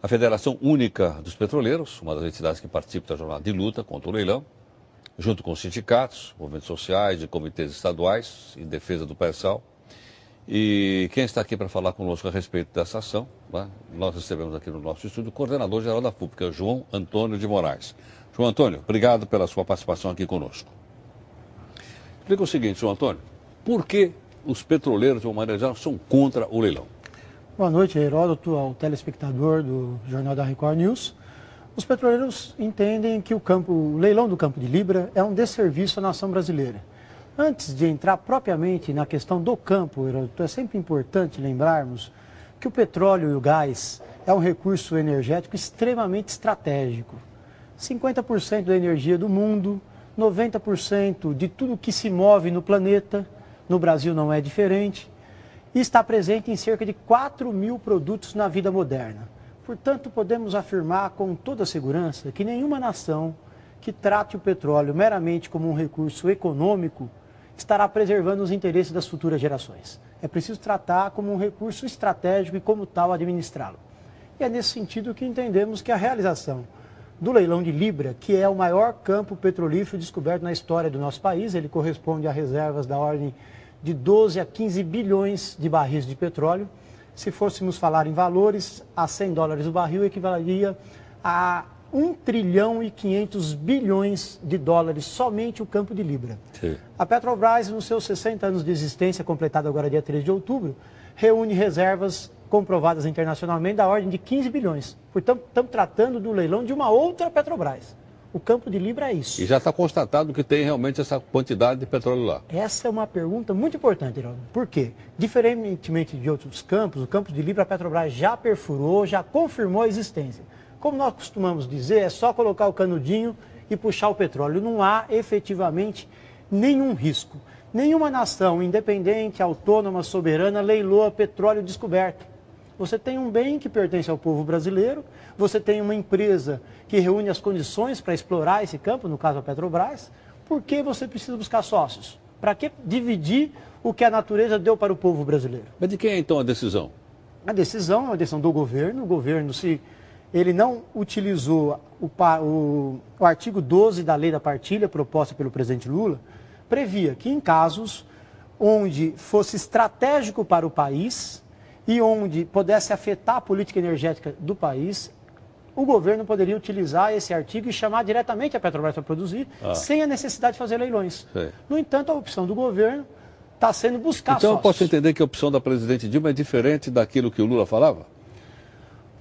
A Federação Única dos Petroleiros, uma das entidades que participa da jornada de luta contra o leilão, junto com os sindicatos, movimentos sociais e comitês estaduais em defesa do pré-sal. E quem está aqui para falar conosco a respeito dessa ação, né? Nós recebemos aqui no nosso estúdio o coordenador-geral da FUP, que é o João Antônio de Moraes. João Antônio, obrigado pela sua participação aqui conosco. Explica o seguinte, João Antônio, por que os petroleiros, de uma maneira geral, são contra o leilão? Boa noite, Heródoto, ao telespectador do Jornal da Record News. Os petroleiros entendem que o leilão do Campo de Libra é um desserviço à nação brasileira. Antes de entrar propriamente na questão do campo, Heródoto, é sempre importante lembrarmos que o petróleo e o gás é um recurso energético extremamente estratégico. 50% da energia do mundo, 90% de tudo que se move no planeta, no Brasil não é diferente, e está presente em cerca de 4.000 produtos na vida moderna. Portanto, podemos afirmar com toda segurança que nenhuma nação que trate o petróleo meramente como um recurso econômico estará preservando os interesses das futuras gerações. É preciso tratar como um recurso estratégico e, como tal, administrá-lo. E é nesse sentido que entendemos que a realização do leilão de Libra, que é o maior campo petrolífero descoberto na história do nosso país, ele corresponde a reservas da ordem de 12 a 15 bilhões de barris de petróleo. Se fôssemos falar em valores, a 100 dólares o barril equivaleria a 1 trilhão e 500 bilhões de dólares somente o Campo de Libra. Sim. A Petrobras, nos seus 60 anos de existência, completado agora dia 3 de outubro, reúne reservas comprovadas internacionalmente da ordem de 15 bilhões. Portanto, estamos tratando do leilão de uma outra Petrobras. O Campo de Libra é isso. E já está constatado que tem realmente essa quantidade de petróleo lá. Essa é uma pergunta muito importante, Heraldo. Por quê? Diferentemente de outros campos, o Campo de Libra a Petrobras já perfurou, já confirmou a existência. Como nós costumamos dizer, é só colocar o canudinho e puxar o petróleo. Não há efetivamente nenhum risco. Nenhuma nação independente, autônoma, soberana leiloa petróleo descoberto. Você tem um bem que pertence ao povo brasileiro, você tem uma empresa que reúne as condições para explorar esse campo, no caso a Petrobras. Por que você precisa buscar sócios? Para que dividir o que a natureza deu para o povo brasileiro? Mas de quem é então a decisão? A decisão é uma decisão do governo. O governo, se ele não utilizou o artigo 12 da lei da partilha proposta pelo presidente Lula, previa que em casos onde fosse estratégico para o país e onde pudesse afetar a política energética do país, o governo poderia utilizar esse artigo e chamar diretamente a Petrobras para produzir, sem a necessidade de fazer leilões. Sim. No entanto, a opção do governo está sendo buscar Então sócios. Eu posso entender que a opção da presidente Dilma é diferente daquilo que o Lula falava?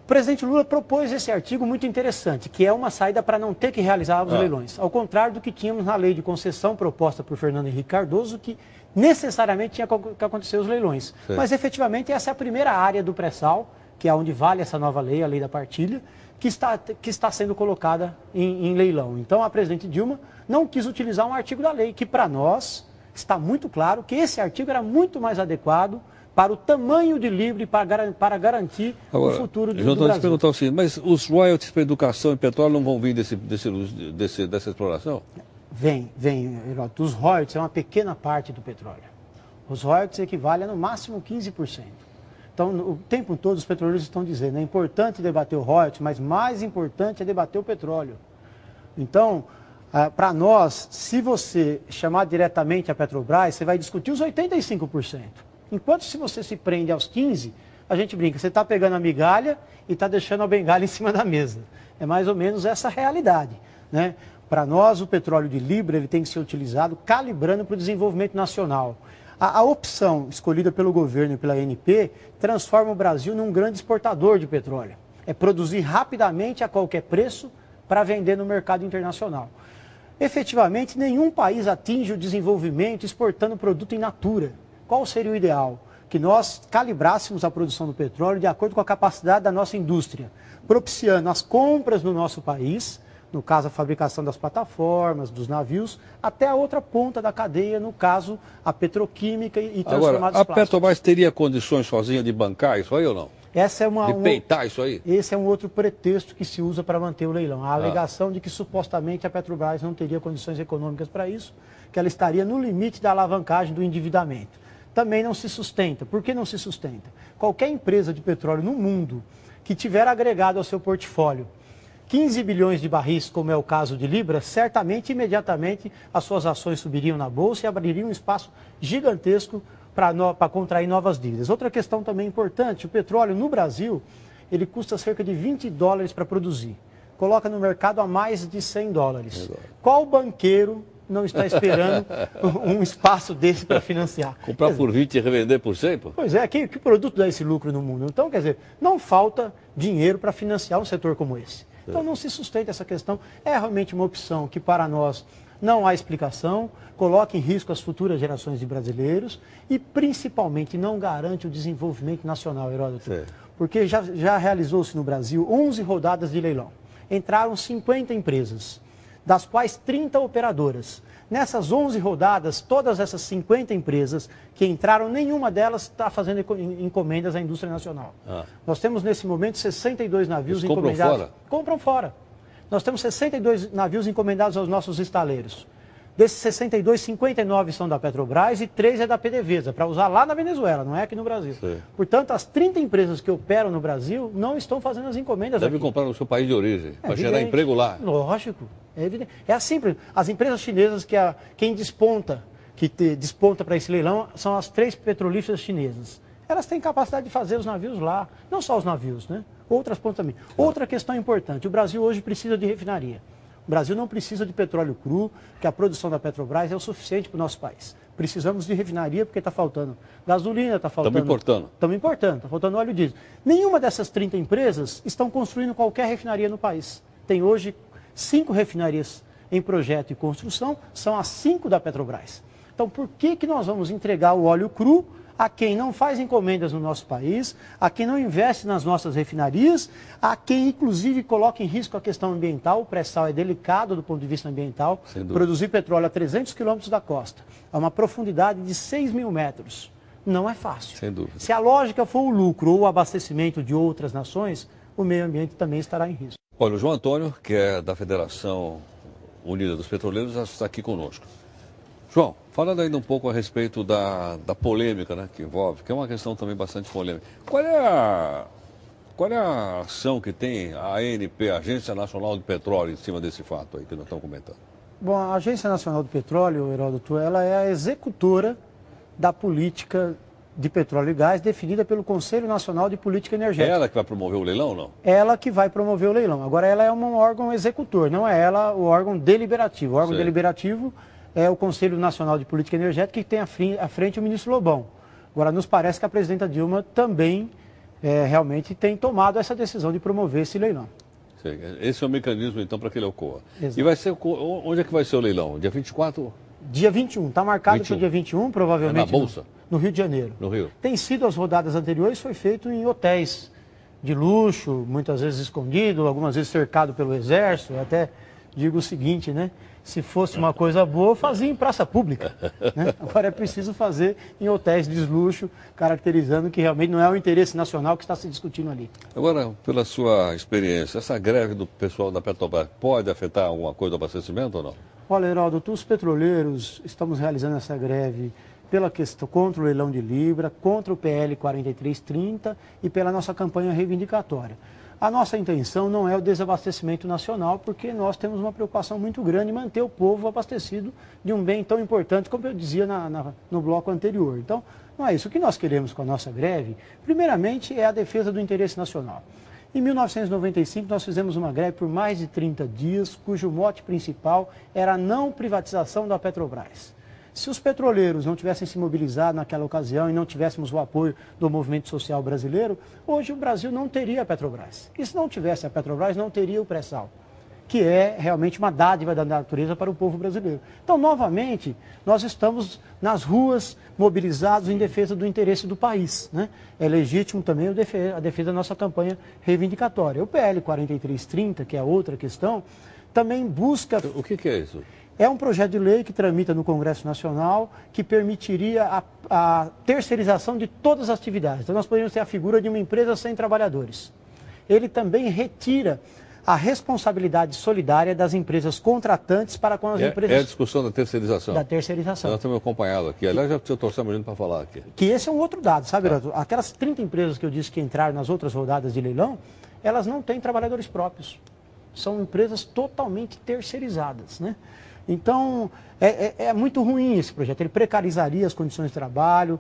O presidente Lula propôs esse artigo muito interessante, que é uma saída para não ter que realizar os leilões. Ao contrário do que tínhamos na lei de concessão proposta por Fernando Henrique Cardoso, que necessariamente tinha que acontecer os leilões. Sim. Mas efetivamente essa é a primeira área do pré-sal, que é onde vale essa nova lei, a lei da partilha, que está sendo colocada em leilão. Então a presidente Dilma não quis utilizar um artigo da lei, que para nós está muito claro que esse artigo era muito mais adequado para o tamanho de Libra e para garantir o futuro do Brasil. Te perguntar o seguinte, mas os royalties para educação e petróleo não vão vir dessa exploração? Vem, Heródoto. Os royalties é uma pequena parte do petróleo. Os royalties equivalem a no máximo 15%. Então, o tempo todo os petroleiros estão dizendo, é importante debater o royalties, mas mais importante é debater o petróleo. Então, para nós, se você chamar diretamente a Petrobras, você vai discutir os 85%. Enquanto se você se prende aos 15%, a gente brinca, você está pegando a migalha e está deixando a bengala em cima da mesa. É mais ou menos essa realidade, né? Para nós, o petróleo de Libra ele tem que ser utilizado calibrando para o desenvolvimento nacional. A opção escolhida pelo governo e pela ANP transforma o Brasil num grande exportador de petróleo. É produzir rapidamente a qualquer preço para vender no mercado internacional. Efetivamente, nenhum país atinge o desenvolvimento exportando produto in natura. Qual seria o ideal? Que nós calibrássemos a produção do petróleo de acordo com a capacidade da nossa indústria, propiciando as compras no nosso país, no caso a fabricação das plataformas, dos navios, até a outra ponta da cadeia, no caso a petroquímica e transformados plásticos. A Petrobras teria condições sozinha de bancar isso aí ou não? De peitar isso aí? Esse é um outro pretexto que se usa para manter o leilão. A alegação de que supostamente a Petrobras não teria condições econômicas para isso, que ela estaria no limite da alavancagem do endividamento. Também não se sustenta. Por que não se sustenta? Qualquer empresa de petróleo no mundo que tiver agregado ao seu portfólio 15 bilhões de barris, como é o caso de Libra, certamente, imediatamente, as suas ações subiriam na Bolsa e abririam um espaço gigantesco para contrair novas dívidas. Outra questão também importante, o petróleo no Brasil, ele custa cerca de 20 dólares para produzir. Coloca no mercado a mais de 100 dólares. Qual banqueiro não está esperando um espaço desse para financiar? Comprar por 20 e revender por 100, pô? Pois é, que produto dá esse lucro no mundo? Então, quer dizer, não falta dinheiro para financiar um setor como esse. Então não se sustenta essa questão. É realmente uma opção que para nós não há explicação, coloca em risco as futuras gerações de brasileiros e principalmente não garante o desenvolvimento nacional, Heródoto. Sim. Porque já realizou-se no Brasil 11 rodadas de leilão. Entraram 50 empresas, das quais 30 operadoras. Nessas 11 rodadas, todas essas 50 empresas que entraram, nenhuma delas está fazendo encomendas à indústria nacional. Nós temos nesse momento 62 navios encomendados. Compram fora? Compram fora. Nós temos 62 navios encomendados aos nossos estaleiros. Desses 62, 59 são da Petrobras e 3 é da PDVSA, para usar lá na Venezuela, não é aqui no Brasil. Sim. Portanto, as 30 empresas que operam no Brasil não estão fazendo as encomendas aqui. Deve comprar no seu país de origem, para gerar emprego lá. Lógico, é evidente. É assim, as empresas chinesas quem desponta para esse leilão são as 3 petrolíferas chinesas. Elas têm capacidade de fazer os navios lá, não só os navios, né? Outras pontas também. Outra questão importante, o Brasil hoje precisa de refinaria. O Brasil não precisa de petróleo cru, que a produção da Petrobras é o suficiente para o nosso país. Precisamos de refinaria porque está faltando gasolina, está faltando... Estamos importando, está faltando óleo diesel. Nenhuma dessas 30 empresas estão construindo qualquer refinaria no país. Tem hoje 5 refinarias em projeto e construção, são as 5 da Petrobras. Então, por que nós vamos entregar o óleo cru a quem não faz encomendas no nosso país, a quem não investe nas nossas refinarias, a quem inclusive coloca em risco a questão ambiental? O pré-sal é delicado do ponto de vista ambiental. Produzir petróleo a 300 quilômetros da costa, a uma profundidade de 6 mil metros, não é fácil. Sem dúvida. Se a lógica for o lucro ou o abastecimento de outras nações, o meio ambiente também estará em risco. Olha, o João Antônio, que é da Federação Unida dos Petroleiros, já está aqui conosco. João, falando ainda um pouco a respeito da polêmica, né, que envolve, que é uma questão também bastante polêmica. Qual é a ação que tem a ANP, a Agência Nacional de Petróleo, em cima desse fato aí que nós estamos comentando? Bom, a Agência Nacional do Petróleo, Heródoto, ela é a executora da política de petróleo e gás definida pelo Conselho Nacional de Política Energética. É ela que vai promover o leilão ou não? Ela que vai promover o leilão. Agora, ela é um órgão executor, não é ela o órgão deliberativo. O órgão deliberativo é o Conselho Nacional de Política Energética, que tem à frente o ministro Lobão. Agora, nos parece que a presidenta Dilma também realmente tem tomado essa decisão de promover esse leilão. Sim. Esse é o mecanismo, então, para que ele ocorra. Exato. E vai ser, onde é que vai ser o leilão? Dia 24? Dia 21, está marcado para o dia 21, provavelmente. É na Bolsa? No Rio de Janeiro. No Rio. Tem sido, as rodadas anteriores, foi feito em hotéis de luxo, muitas vezes escondido, algumas vezes cercado pelo Exército. Eu até digo o seguinte, né? Se fosse uma coisa boa, fazia em praça pública, né? Agora é preciso fazer em hotéis de luxo, caracterizando que realmente não é o interesse nacional que está se discutindo ali. Agora, pela sua experiência, essa greve do pessoal da Petrobras pode afetar alguma coisa do abastecimento ou não? Olha, Heródoto, os petroleiros estamos realizando essa greve pela questão contra o leilão de Libra, contra o PL 4330 e pela nossa campanha reivindicatória. A nossa intenção não é o desabastecimento nacional, porque nós temos uma preocupação muito grande em manter o povo abastecido de um bem tão importante, como eu dizia no bloco anterior. Então, não é isso. O que nós queremos com a nossa greve, primeiramente, é a defesa do interesse nacional. Em 1995, nós fizemos uma greve por mais de 30 dias, cujo mote principal era a não privatização da Petrobras. Se os petroleiros não tivessem se mobilizado naquela ocasião e não tivéssemos o apoio do movimento social brasileiro, hoje o Brasil não teria a Petrobras. E se não tivesse a Petrobras, não teria o pré-sal, que é realmente uma dádiva da natureza para o povo brasileiro. Então, novamente, nós estamos nas ruas mobilizados em defesa do interesse do país, né? É legítimo também a defesa da nossa campanha reivindicatória. O PL 4330, que é outra questão, também busca... O que é isso? É um projeto de lei que tramita no Congresso Nacional que permitiria a terceirização de todas as atividades. Então, nós poderíamos ter a figura de uma empresa sem trabalhadores. Ele também retira a responsabilidade solidária das empresas contratantes para com as empresas... É a discussão da terceirização. Da terceirização. Nós estamos acompanhando aqui. Aliás, já torcemos muito para falar aqui. Que esse é um outro dado, sabe, Heródoto? Aquelas 30 empresas que eu disse que entraram nas outras rodadas de leilão, elas não têm trabalhadores próprios. São empresas totalmente terceirizadas, né? Então, é muito ruim esse projeto. Ele precarizaria as condições de trabalho,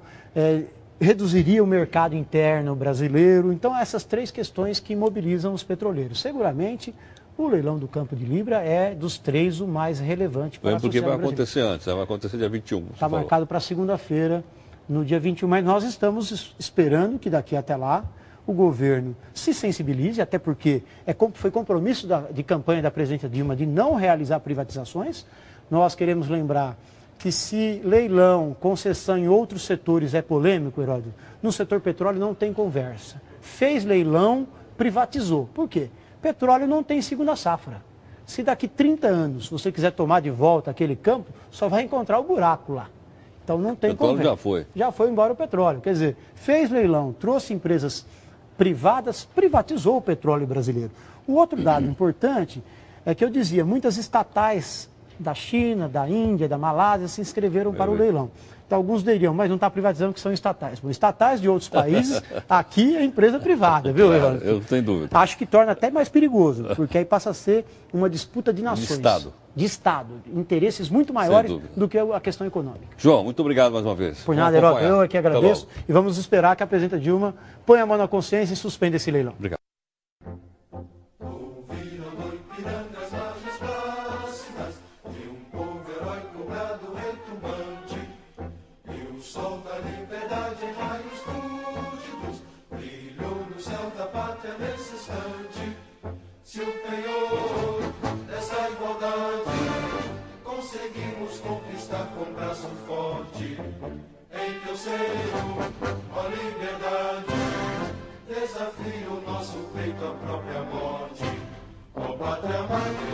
reduziria o mercado interno brasileiro. Então, essas três questões que mobilizam os petroleiros. Seguramente, o leilão do Campo de Libra é dos três o mais relevante para a sociedade brasileira. Porque vai acontecer antes, vai acontecer dia 21. Está marcado para segunda-feira, no dia 21, mas nós estamos esperando que daqui até lá o governo se sensibilize, até porque foi compromisso de campanha da presidenta Dilma de não realizar privatizações. Nós queremos lembrar que se leilão, concessão em outros setores é polêmico, Heródoto, no setor petróleo não tem conversa. Fez leilão, privatizou. Por quê? Petróleo não tem segunda safra. Se daqui 30 anos você quiser tomar de volta aquele campo, só vai encontrar o buraco lá. Então não tem conversa. O petróleo já foi. Já foi embora o petróleo. Quer dizer, fez leilão, trouxe empresas privadas, privatizou o petróleo brasileiro. O outro dado importante é que eu dizia, muitas estatais da China, da Índia, da Malásia se inscreveram para o leilão. Então, alguns diriam, mas não está privatizando que são estatais. Bom, estatais de outros países, aqui é empresa privada, viu, Heródoto? Eu tenho dúvida. Acho que torna até mais perigoso, porque aí passa a ser uma disputa de nações. De Estado. De Estado. Interesses muito maiores do que a questão econômica. João, muito obrigado mais uma vez. Por nada, Heródoto. Eu é que agradeço. E vamos esperar que a presidenta Dilma ponha a mão na consciência e suspenda esse leilão. Obrigado. Se o penhor dessa igualdade conseguimos conquistar com braço forte, em teu seio, ó liberdade, desafio o nosso peito à própria morte, ó pátria amada.